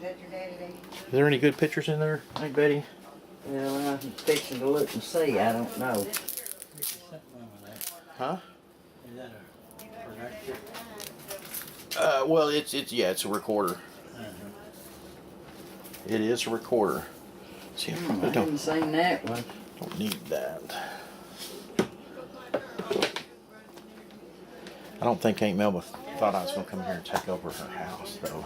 Is there any good pictures in there, Aunt Betty? Well, I'm fixing to look and see. I don't know. Huh? Is that a projector? Well, it's a recorder. It is a recorder. See, I I probably haven't seen that one. don't need that. I don't think Aunt Melba thought I was going to come here and take over her house, though.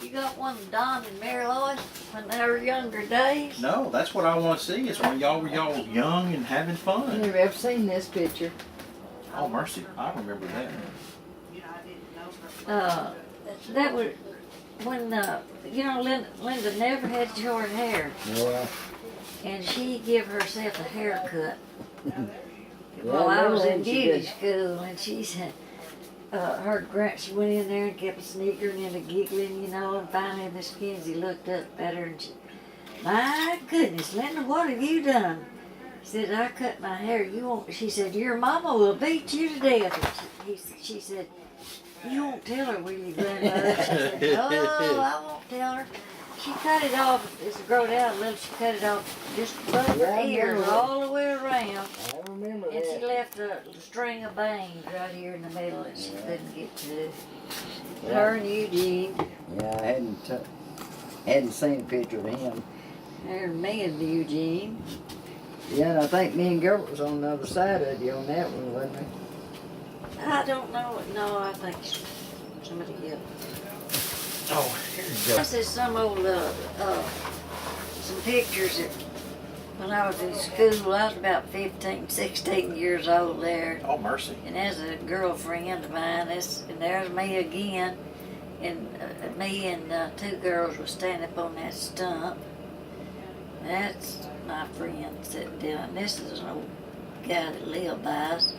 You got one of Don and Mary Lois when they were younger days? No, that's what I want to see. Is when y'all were young and having fun. You've ever seen this picture? Oh mercy, I remember that. That was when Linda never had short hair, Yeah. and she give herself a haircut. Yeah, While I was in she beauty did. school, and she said, she went in there and kept sniggering and giggling, and finally Miss Kinsey looked up at her and she, my goodness, Linda, what have you done? She said, I cut my hair. She said, your mama will beat you to death. She said, you won't tell her, will you, grandmother? She said, oh, I won't tell her. She cut it off, as it growed out a little, she cut it off just above her ears all the way around. I remember And that. she left a string of bangs right here in the middle that she couldn't get to. Her and Eugene, Yeah, I hadn't seen a picture of him. her and me and Eugene. Yeah, and I think me and Gilbert was on the other side of you on that one, wasn't we? I don't know. No, I think somebody else. Oh, here you go. This is some old, some pictures that when I was in school, I was about 15, 16 years old there. Oh mercy. And there's a girlfriend of mine, and there's me again. And me and two girls were standing up on that stump. That's my friend sitting down. This is an old guy that lived by us.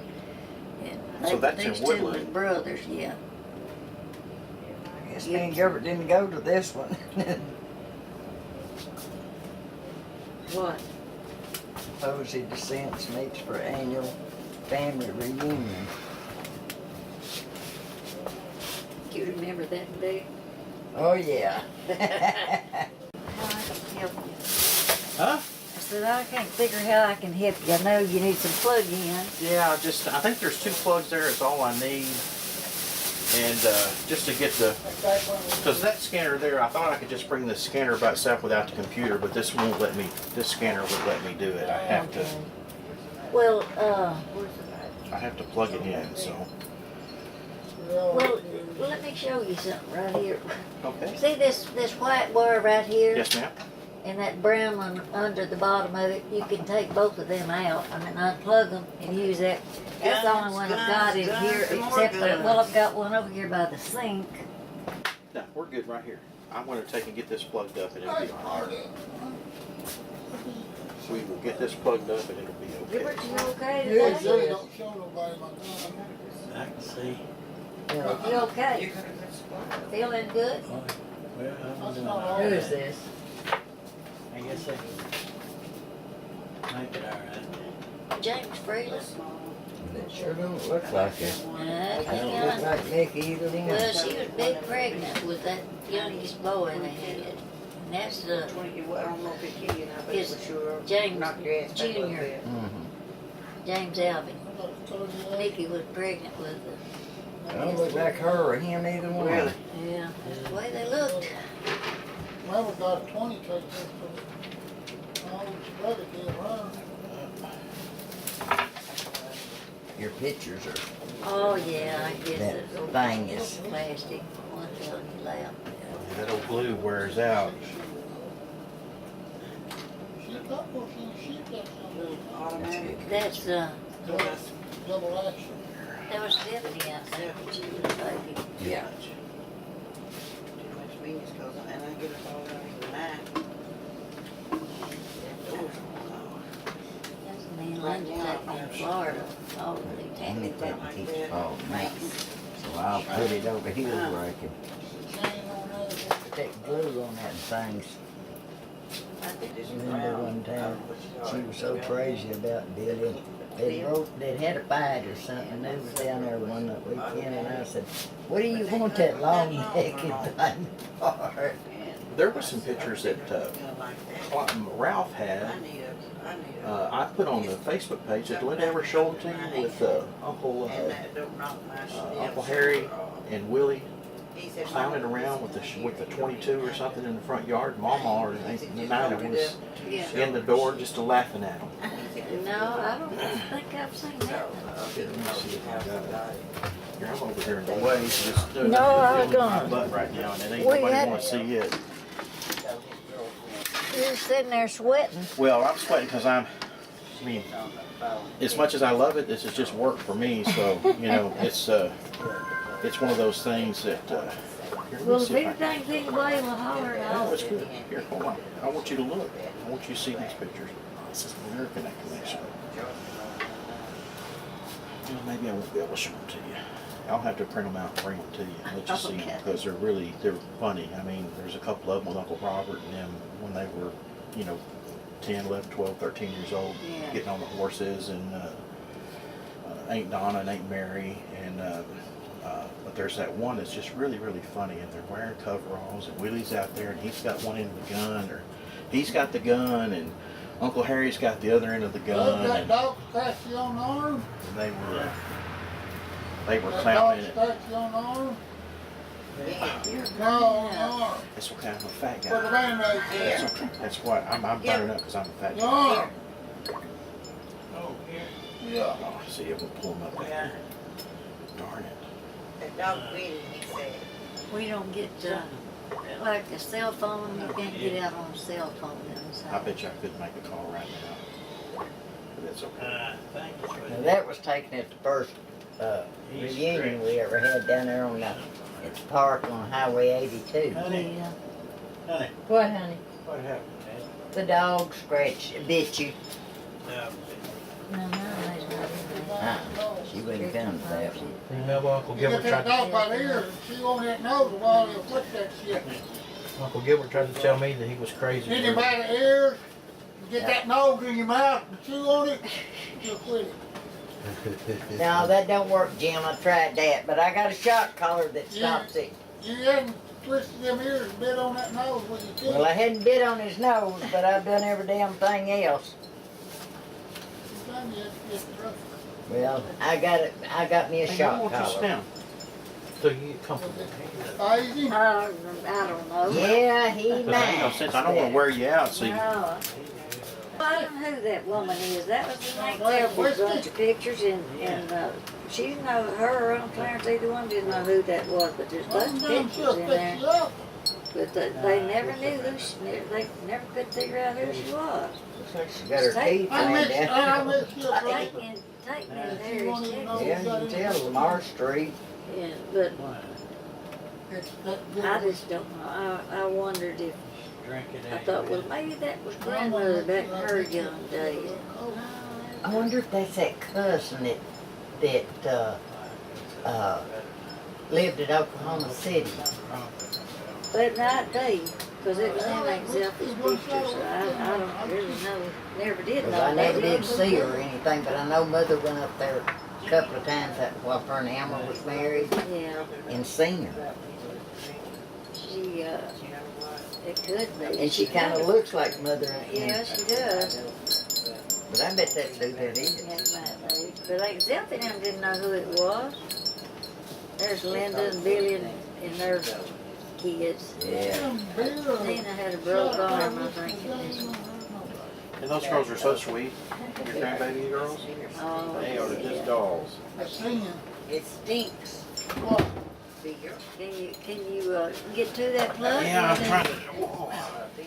And So that's in these two was Woodland. brothers, yeah. I guess me and Gilbert didn't go to this one. What? Posey Descents meets for annual family reunion. Do you remember that day? Oh, yeah. How I can help you? Huh? I said, I can't figure how I can help you. I know you need some plug-ins. Yeah, I think there's 2 plugs there is all I need. And just to get because that scanner there, I thought I could just bring the scanner by itself without the computer, but this scanner won't let me do it. I have to, Well, where's the I have to plug it in, so. Well, let me show you something right here. Okay. See this white bar right here? Yes, ma'am. And that brown one under the bottom of it, you can take both of them out. I mean, unplug them and use that. That's the only one I've got in here, except that, well, I've got one over here by the sink. No, we're good right here. I'm going to take and get this plugged up and it'll be all right. We will get this plugged up and it'll be okay. Gilbert, you okay Yes, today? yes. I can see. You okay? Feeling good? Well, I'm doing Who all is right. this? I guess I can make it all right. James Freeland? It sure don't look like it. Don't look like Nick either one. Well, she was big pregnant with that youngest boy they had. And that's his James Jr., James Alvin. Nikki was pregnant with him. Don't look like her or him either one. Really? Yeah, that's the way they looked. Well, we got 20 take this for my old brother did her. Your pictures are, Oh, yeah, I guess That it's old thing is- plastic. One fell in your lap. That old glue wears out. She got one, she got some That's, double action. there was Stephanie out there when she was a baby. yeah. That's a man Linda took me in Florida. Oh, they And take it it doesn't teach all nice. So I'll put it over here where I can Chain on there. put that glue on that thing. Linda one time, she was so crazy about Billy. They'd had a fight or something. They was down there one weekend, and I said, "What do you want that long-necked thing for?" There were some pictures that Ralph had. I put on the Facebook page. Did Linda ever show them to you with Uncle Harry and Willie clowning around with the 22 or something in the front yard? Mama or Nina was in the door just laughing at them. No, I don't think I've seen that. Here, let me see if I got it. Here, I'm over here in the way. Just No, I'm gone. my butt right now, and it ain't We nobody had- want to see it. You're sitting there sweating. Well, I'm sweating because I mean, as much as I love it, this is just work for me. So you know, it's one of those things that. Here, let me Well, if see if I can- anything's getting away, we'll holler and Oh, I'll. it's good. Here, hold on. I want you to look. I want you to see these pictures. This is the American connection. Well, maybe I won't be able to show them to you. I'll have to print them out and bring them to you and let you see them Okay. because they're funny. I mean, there's a couple of them with Uncle Robert and them when they were, 10, 11, 12, 13 years old, Yeah. getting on the horses, and Aunt Donna and Aunt Mary, and but there's that one that's just really, really funny, and they're wearing coveralls, and Willie's out there, and he's got one end of the gun, or he's got the gun, and Uncle Harry's got the other end of the gun, That and dog scratch you on the arm? they were That dog clowning it. scratch you on the arm? You're No, on the burning up. arm. That's okay, I'm a fat Put the guy. band-aid there. That's okay. That's why I'm burning up because I'm a fat The guy. arm. Oh, here. Yeah. Oh, see, it will pull him up there. Darn it. The dog bit him, he said. We don't get, like a cell phone, you can't get out on a cell phone I inside. bet you I couldn't make a call right now. But that's okay. Thank you for Now, that. that was taken at the first reunion we ever had down there on at the park on Highway 82. Honey, Yeah. honey, What, honey? what happened, man? The dog bit you. No. No, no, there's not in there. She wouldn't come to that one. Remember Uncle You Gilbert get that tried dog by the ear, she on that nose while you flip that shit. Uncle Gilbert tried to tell me that he was crazy. Hit him by the ears, get that nose in your mouth and chew on it, you'll quit it. No, that don't work, Jim. I tried that, but I got a shock collar that stops it. You hadn't twisted them ears and bit on that nose when you killed Well, I it. hadn't bit on his nose, but I've done every damn thing else. Son, you just rough. Well, I got me a Hey, I shock want you to sit collar. down. So you get comfortable. Easy. I don't know. Yeah, he But that ain't no sense. I don't want to wear you out. See, No. I don't know who that woman is. That was the night there for a bunch of pictures, and she didn't know her or Uncle Clarence, either one didn't know who that was, but there's a bunch of Damn, she'll pictures in fix there. you up. But they never knew who she, they never could figure out who she was. Looks like she got her teeth I laid miss down. you, Take me in there as pictures. Yeah, you can tell Lamar Street. Yeah, but It's that I good. just don't know. I wondered if, Drink it I out. thought, well, maybe that was grandmother back in her young days. I wonder if that's that cousin that lived in Oklahoma City. That might be, because it was in that selfish picture, so I don't really know, never did 'Cause know. I never maybe. did see her or anything, but I know Mother went up there a couple of times while her and Alma was married Yeah, and seen her. she, it could be. And she kind of looks like Mother. Yeah, she does. But I bet that's who that is. That might be. But like Zelf and them didn't know who it was. There's Linda and Billy and their kids. Yeah. Nina had a broke arm, I think. and those girls are so sweet. Your grandbaby girls. Oh, They are yeah. just dolls. I seen you. It stinks. What? Can you get to that plug? Yeah, I'm trying to. Whoa.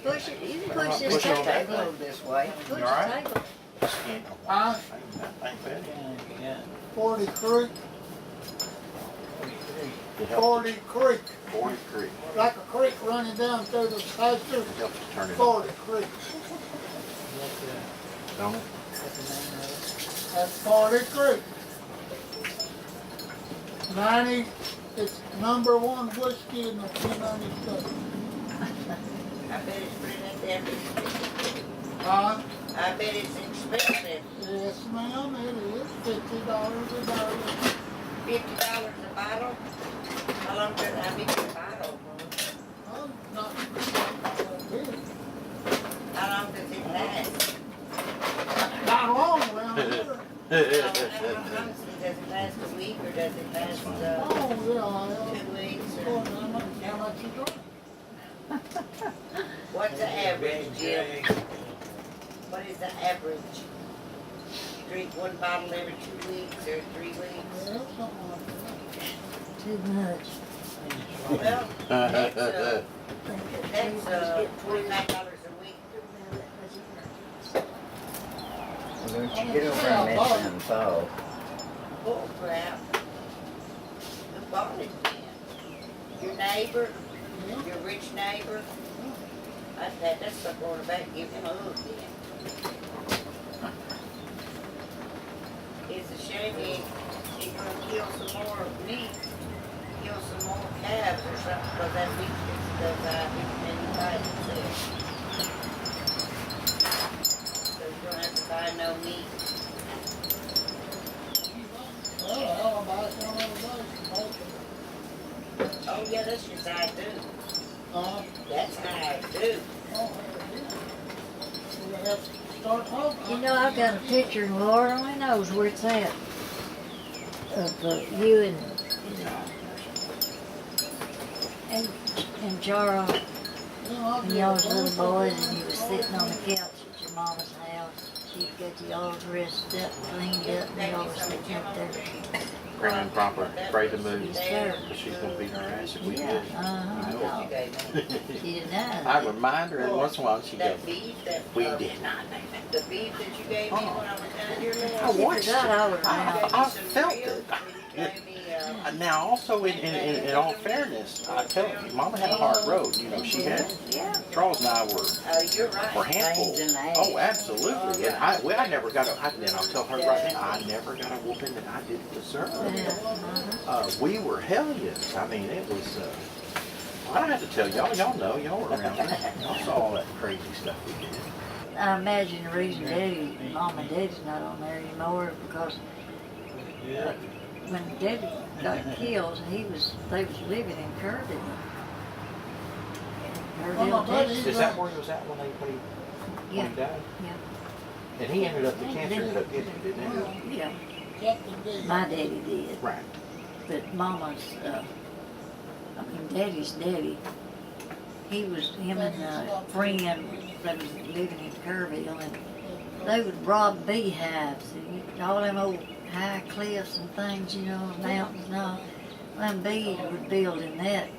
Push it, you can push Push this it on that table. Go this way. Push You the all right? table. Can't- Huh? Ain't bad. Yeah. 40 Creek, It helps 40 Creek, 40 Creek. like a creek running down through the pasture. It helps to turn it on. 40 Creek, Don't it? that's 40 Creek. 90, it's #1 whiskey in the United States. I bet it's pretty damn expensive. Huh? I bet it's expensive. Yes, ma'am, it $50 a barrel. $50 a bottle? How long does that be a bottle? I'm not big. How long does it last? Not long around here. Honestly, does it last a week or does it last Oh, 2 weeks? yeah. Or How much you drink? what's the average, Jim? What is the average? You drink one bottle every 2 weeks or 3 weeks? Yeah, something like that. Too much. Well, that's $25 a week. Well, don't you get over and miss them fall? Bull crap. Who bought it then? Your neighbor? Yeah. Your rich neighbor? I'd pat that sucker on the back and give him a hook then. It's a shame he's gonna kill some more meat, kill some more calves or something, because that meat does anybody itself. So you don't have to buy no meat. Well, I'll buy some other day. Oh yeah, that's just how I do. That's how I do. We're gonna have to start talking. You know, I've got a picture, and Lord only knows where it's at, of you and Charles and y'all's little boys, and you was sitting on the couch at your mama's house. She'd got you all dressed up, cleaned up, and y'all was sitting up there. Prim and proper, afraid to move. Yes, sir. Because she's gonna beat her ass if we Yeah, did. I know. You gave me She didn't know. I remind her every once in a while, she goes, that beef, that we did not do that. the beef that you gave me when I was down here I last. watched forgot it. I was around. I felt it. You gave me, Now, also, in all fairness, I tell you, Mama had a hard road. You know, she had, Yeah. Charles and I were you're right. handfuls. Pains in the ass. Oh, absolutely. And I never got and I'll tell her right now, I never got a whooping that I didn't deserve. We were hellions. I mean, it was, I don't have to tell y'all know, y'all were around there. Y'all saw all that crazy stuff we did. I imagine the reason Mom and Daddy's not on there anymore is because when Daddy got killed, they was living in Kirby. Well, my buddy- Is that where he was at when he Yeah, died? yeah, And he ended up, the cancer ended up getting him, didn't he? yeah. Captain D. My daddy did, Right. but Mama's, Daddy's daddy, him and a friend that was living in Kerrville, and they would rob beehives and all them old high cliffs and things, you know, mountains and all. Them bees would build in that,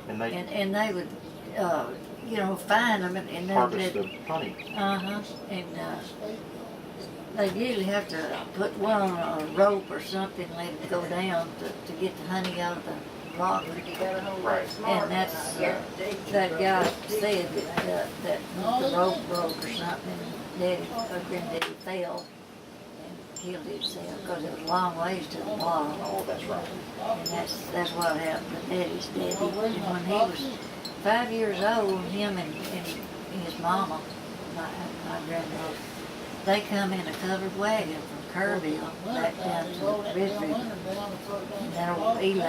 And they and they would, find them and harvest they'd, the honey. and they'd usually have to put one on a rope or something, and let it go down to get the honey out of the rock. Right. And that's, that guy said that the rope broke or something, and Daddy, or Granddaddy fell and killed himself, because it was a long ways to the bottom. Oh, that's right. And that's what happened to Daddy's daddy. And when he was 5 years old, him and his mama, my grandmother, they come in a covered wagon from Kerrville back down to the Red River. And that old Eli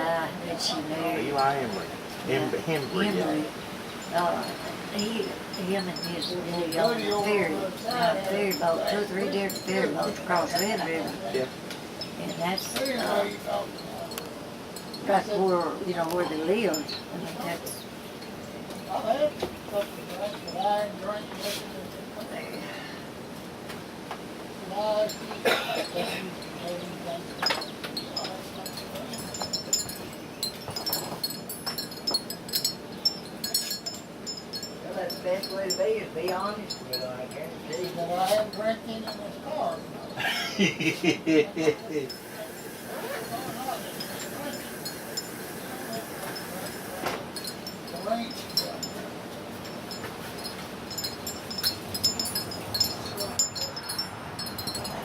that she married, Eli Embry. Henry, him and his daddy on a ferry boat, 2 or 3 different ferry boats across the Red River. Yeah. And that's right where they lived. I mean, that's I've had a couple of drinks, but I ain't drank nothing. Well, that's the best way to be, is be honest with you, I guarantee. But I haven't drank any in this car. The range.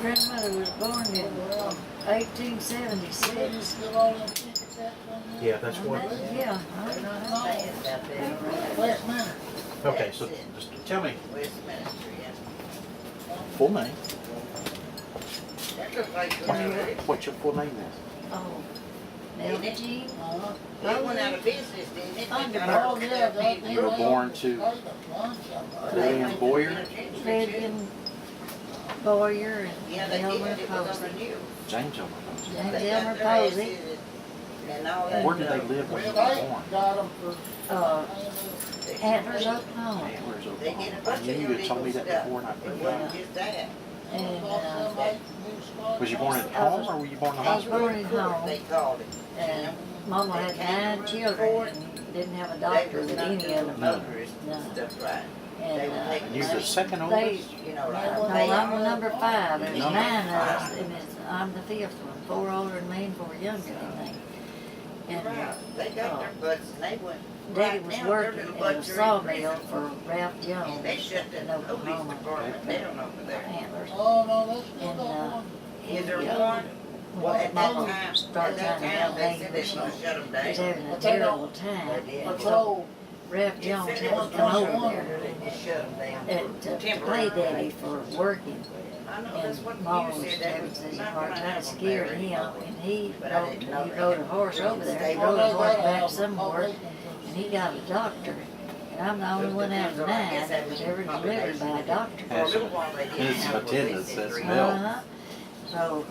grandmother was born in 1876. Still all them tickets out from Yeah, that's what. Yeah, Westminster. Okay, so just tell me Westminster, yeah. full name. That's took like What's your full name is? Oh, Melba Jean? They went out of business, didn't they? Oh, yeah, that. You were born to Lillian Boyer, Fabian Boyer Yeah, and they Elmer did, it was Posey. over you. James Elmer. James They got Elmer their Posey. asses and all that. Where did they live when you Well, were they born? got them for. Antlers, Oklahoma. Antlers, They Oklahoma. did a I bunch knew of you had told me illegal that stuff. before and I It forgot. wasn't just that. And Was you born at home or were you born in the I was hospital? born at home. They called it. And Mama had 9 children and didn't have a doctor with any of them. Motorists No. and stuff, right? And And you're the second they, oldest? You know, like. no, I'm the number 5. There's Number 9 of us, five. and I'm the 5th one. 4 older than me and 4 younger than me. And Right. They got their butts and they went. Daddy right was now, their working little at a butts are in sawmill prison. for Ralph And Jones they shut in the police Oklahoma. department down over there. Antlers. Oh, no, that's still And got one. Is there he, one? Well, at that Mama time, started at that trying to time, help they me, said but they she was gonna shut them was down. having a But they don't- terrible time. They And did. so Patrol. Ralph It Jones said had it to was come over one. there They just shut them down. and to Temporary. pay Daddy for working. I know, that's And what Mama you was said, that having was such a not hard gonna time happen scaring very him, long. and he But I rode, didn't know he that. rode a horse over there, he rode a horse back somewhere, and he got a doctor. And I'm the only one out of 9 that was ever delivered by a doctor. For a little while they didn't. His have attendance police says in Bill. Uh-huh. So,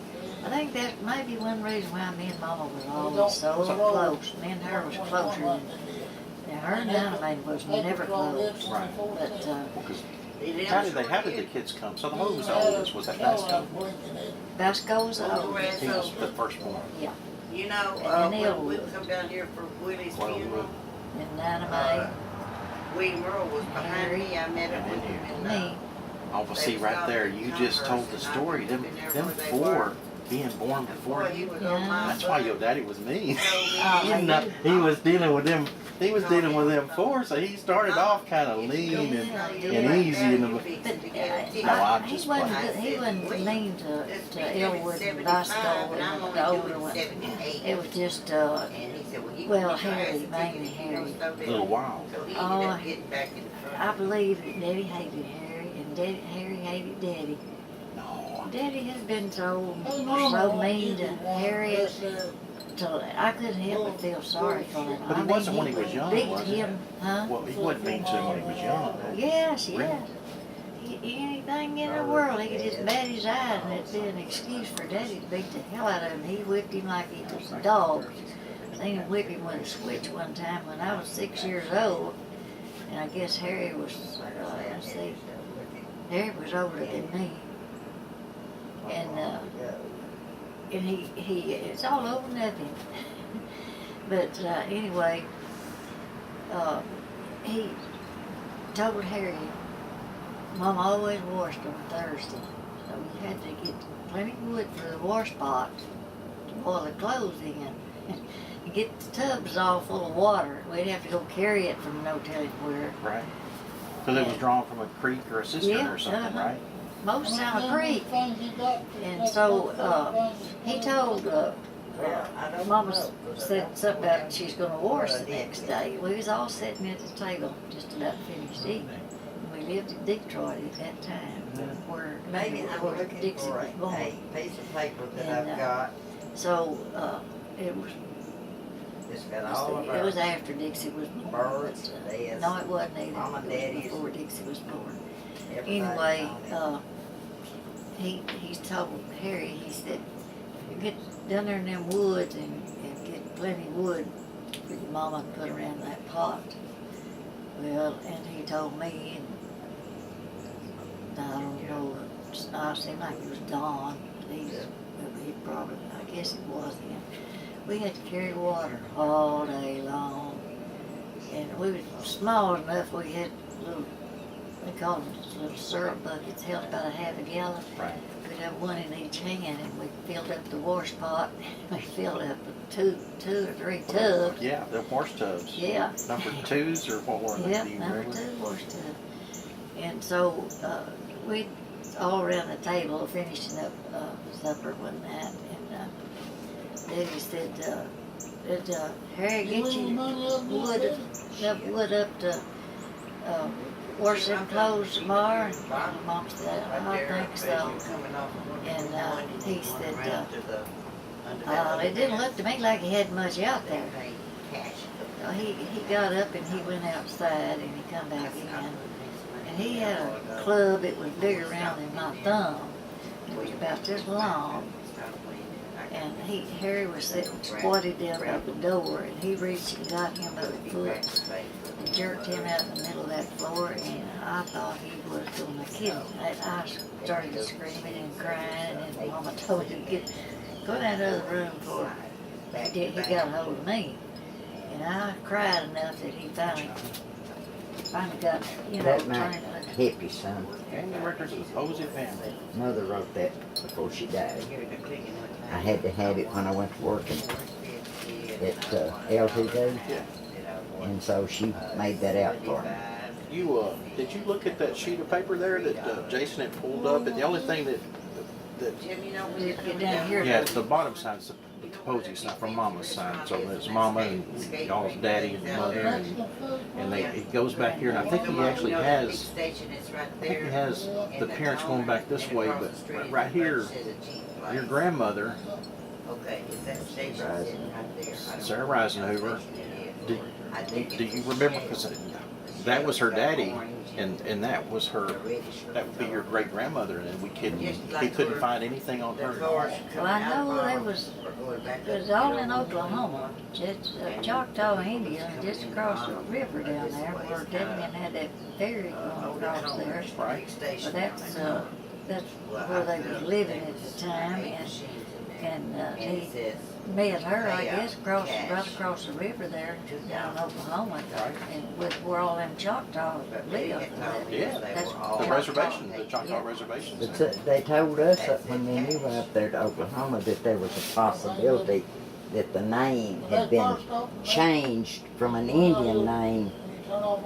I think that may be one reason why me and Mama was always so close. Me and her was closer than, now her and Nana was never close. Right. But, Because They how did the kids come? So who was the oldest? Was that Basco? Vasco was the oldest. He was the firstborn. Yeah. You know, And then when we they'll- come down here for Willie's Well, funeral, And Nana Mae, William Earl was behind me, I met him And with then him and in, me. Oh, well, see, right there, you just told the story. Them 4 being born before boy, he you. was on my That's why butt. your daddy was mean. Oh, You know, he was dealing with them. He was dealing with them 4, so he started off kind of lean and easy. And But No, I he just wasn't, played. he wasn't mean to Elwood and Vasco and the older one. It was just, well, Harry, mainly Harry. A little wild. So he Oh, ended up getting back in front. I believe that Daddy hated Harry and Harry hated Daddy. No. Daddy has been so mean to Harry till I couldn't help but feel sorry for him. But he I mean, wasn't when he was young, beat was he? him, huh? Well, he wasn't mean to him when he was young. Yes, Really? yes. Anything in the world, he could just bat his eye and it'd be an excuse for Daddy to beat the hell out of him. He whipped him like he was a dog. I seen him whip him with a switch one time when I was 6 years old. And I guess Harry was, let's see, Harry was older than me. And he it's all over nothing. But anyway, he told Harry, Mom always washed on Thursday, so we had to get plenty of wood for the wash pot to boil the clothes in. And get the tubs all full of water. We'd have to go carry it from no telling where. Right. Because it was drawn from a creek or a cistern Yeah, or something, uh-huh. right? Most down a creek. And so he told Mama said something about she's going to wash the next day. We was all sitting at the table just about finished eating. We lived in Detroit at that time, where Maybe I'm where looking Dixie for was born. a piece of paper that And, I've got. So it was. It's got all of It was our after Dixie was born. birds, but, this, no, it wasn't either. Mama, It was Daddy's. before Dixie was born. everything Anyway, on it. he told Harry, he said, get down there in them woods and get plenty of wood for your mama to put around that pot. Well, and he told me, and I don't know, I seemed like it was Don. He probably, I guess it was him. We had to carry water all day long. And we was small enough, we had little, they called them little syrup buckets, held about a half a gallon. Right. We'd have one in each hand, and we filled up the wash pot. We filled up with two or three tubs. Yeah, the horse tubs. Yeah. Number 2s or what were they? Yeah, Do you number remember? 2 wash tub. And so we all around the table finishing up supper one night, and Daddy said, Harry, get you wood, enough wood up to wash them clothes tomorrow? And Mom said, I think so. And he said, it didn't look to me like he had much out there. So he got up and he went outside and he come back in. And he had a club, it was bigger around than my thumb. It was about this long. And Harry was sitting squatted down by the door, and he reached and got him by the foot and jerked him out in the middle of that floor, and I thought he was going to kill him. I started screaming and crying, and Mama told him to go down to the other room before he got a hold of me. And I cried enough that he finally got, That night, turned. hippie son. Family records of the Posey family. Mother wrote that before she died. I had to have it when I went to work at LTD, and so she made that out for me. Did you look at that sheet of paper there that Jason had pulled up? And the only thing that Get down here. yeah, the bottom side's the Posey side from Mama's side. So there's Mama and y'all's daddy and mother, and it goes back here. And I think he actually has. I think he has the parents going back this way, but right here, your grandmother, Sarah Reisenhoover. Do you remember? Because that was her daddy, and that was her. That would be your great grandmother, and he couldn't find anything on her. Well, I know it was all in Oklahoma, just Choctaw Indian, just across the river down there, where Debian had that ferry going across there. Right. But that's where they were living at the time, and he met her, I guess, right across the river there down in Oklahoma, and with where all them Choctaws lived. Yeah, That's the reservation, the Choctaw Yeah. reservation. But they told us that when we went up there to Oklahoma that there was a possibility that the name had been changed from an Indian name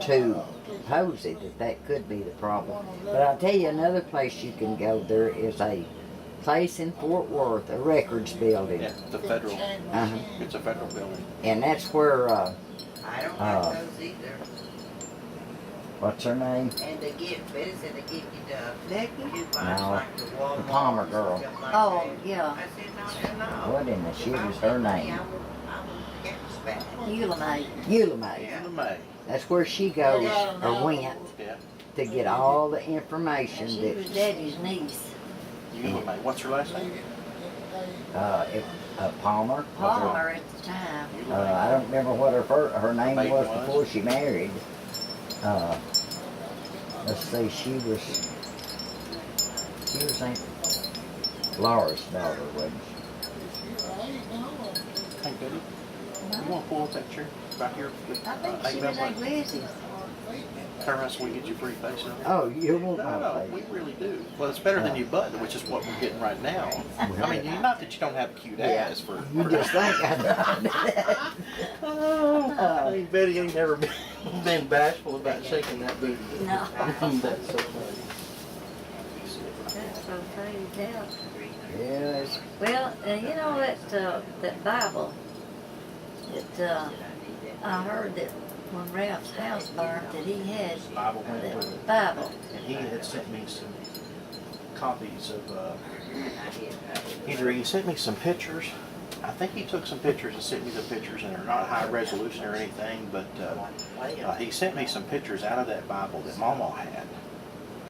to Posey, that could be the problem. But I'll tell you another place you can go. There is a place in Fort Worth, a records building. Yeah, the federal. Uh-huh. It's a federal building. And that's where, I don't like those either. what's her name? And they give, Betty said they give you Becky? No, like the Walmart the Palmer girl. or something like Oh, that. yeah, I said, no. What in the shit is her name? I would get back. Eulamite. Eulamite. Yeah. May. That's where she goes, or went, Yeah. to get all the information She that, was Daddy's niece. May. What's her last name? Palmer. Palmer at the time. I don't remember what her name Maiden was was? before she married. Let's see, she was Aunt Laura's daughter, wasn't Hey, Betty. You want to pull up that chair back here? I think she was Aunt Lizzie's. Turn around so we get your pretty face up. she? Oh, you want No, my we face? really do. Well, it's better than you button, which is what we're getting right now. I mean, not that you don't have a cute ass for. You just think I I think Betty ain't never been bashful about shaking that booty. No. That's so funny. That's so faded out. Yes. Well, you know that Bible that I heard that when Ralph's house burned that he had Bible went with that it. Bible. And he had sent me some copies of, either he sent me some pictures. I think he took some pictures and sent me the pictures, and they're not high resolution or anything, but he sent me some pictures out of that Bible that Mama had.